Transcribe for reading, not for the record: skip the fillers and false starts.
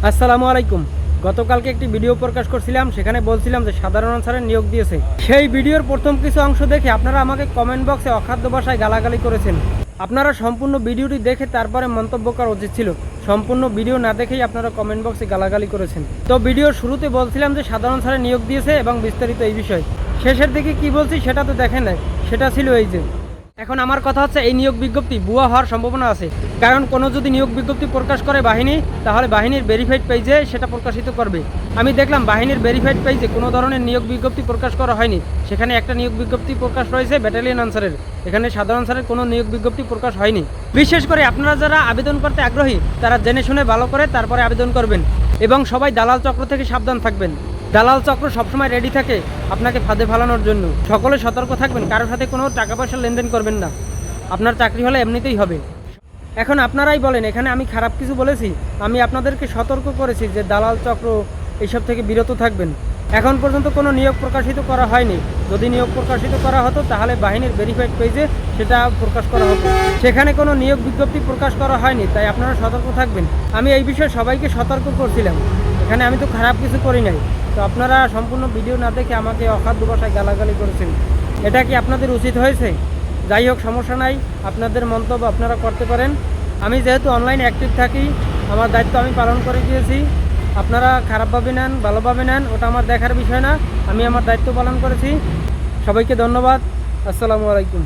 আসসালামু আলাইকুম। গতকালকে একটি ভিডিও প্রকাশ করছিলাম, সেখানে বলছিলাম যে সাধারণ আনসারের নিয়োগ দিয়েছে। সেই ভিডিওর প্রথম কিছু অংশ দেখে আপনারা আমাকে কমেন্ট বক্সে অখাদ্য ভাষায় গালাগালি করেছেন। আপনারা সম্পূর্ণ ভিডিওটি দেখে তারপরে মন্তব্য করা উচিত ছিল। সম্পূর্ণ ভিডিও না দেখেই আপনারা কমেন্ট বক্সে গালাগালি করেছেন। তো ভিডিওর শুরুতে বলছিলাম যে সাধারণ আনসারের নিয়োগ দিয়েছে এবং বিস্তারিত এই বিষয়। শেষের দিকে কি বলছি সেটা তো দেখেন নাই, সেটা ছিল এই যে। এখন আমার কথা হচ্ছে, এই নিয়োগ বিজ্ঞপ্তি ভুয়া হওয়ার সম্ভাবনা আছে। কারণ কোনো যদি নিয়োগ বিজ্ঞপ্তি প্রকাশ করে বাহিনী, তাহলে বাহিনীর ভেরিফাইড পেজে সেটা প্রকাশিত করবে। আমি দেখলাম বাহিনীর ভেরিফাইড পেজে কোনো ধরনের নিয়োগ বিজ্ঞপ্তি প্রকাশ করা হয়নি। সেখানে একটা নিয়োগ বিজ্ঞপ্তি প্রকাশ রয়েছে ব্যাটালিয়ন আনসারের, এখানে সাধারণ আনসারের কোনো নিয়োগ বিজ্ঞপ্তি প্রকাশ হয়নি। বিশেষ করে আপনারা যারা আবেদন করতে আগ্রহী, তারা জেনে শুনে ভালো করে তারপরে আবেদন করবেন এবং সবাই দালাল চক্র থেকে সাবধান থাকবেন। দালাল চক্র সবসময় রেডি থাকে আপনাকে ফাঁদে ফালানোর জন্য। সকলে সতর্ক থাকবেন, কারোর সাথে কোনো টাকা পয়সা লেনদেন করবেন না। আপনার চাকরি হলে এমনিতেই হবে। এখন আপনারাই বলেন, এখানে আমি খারাপ কিছু বলেছি? আমি আপনাদেরকে সতর্ক করেছি যে দালাল চক্র এইসব থেকে বিরত থাকবেন। এখন পর্যন্ত কোনো নিয়োগ প্রকাশিত করা হয়নি। যদি নিয়োগ প্রকাশিত করা হতো তাহলে বাহিনীর ভেরিফাইড পেজে সেটা প্রকাশ করা হতো। সেখানে কোনো নিয়োগ বিজ্ঞপ্তি প্রকাশ করা হয়নি, তাই আপনারা সতর্ক থাকবেন। আমি এই বিষয়ে সবাইকে সতর্ক করছিলাম। এখানে আমি তো খারাপ কিছু করি নাই। তো আপনারা সম্পূর্ণ ভিডিও না দেখে আমাকে অখাদ্য ভাষায় গালাগালি করেছেন। এটা কি আপনাদের উচিত হয়েছে? যাই হোক, সমস্যা নাই, আপনাদের মন্তব্য আপনারা করতে পারেন। আমি যেহেতু অনলাইনে অ্যাক্টিভ থাকি, আমার দায়িত্ব আমি পালন করে গিয়েছি। আপনারা খারাপভাবে নেন, ভালোভাবে নেন, ওটা আমার দেখার বিষয় না। আমি আমার দায়িত্ব পালন করেছি। সবাইকে ধন্যবাদ। আসসালামু আলাইকুম।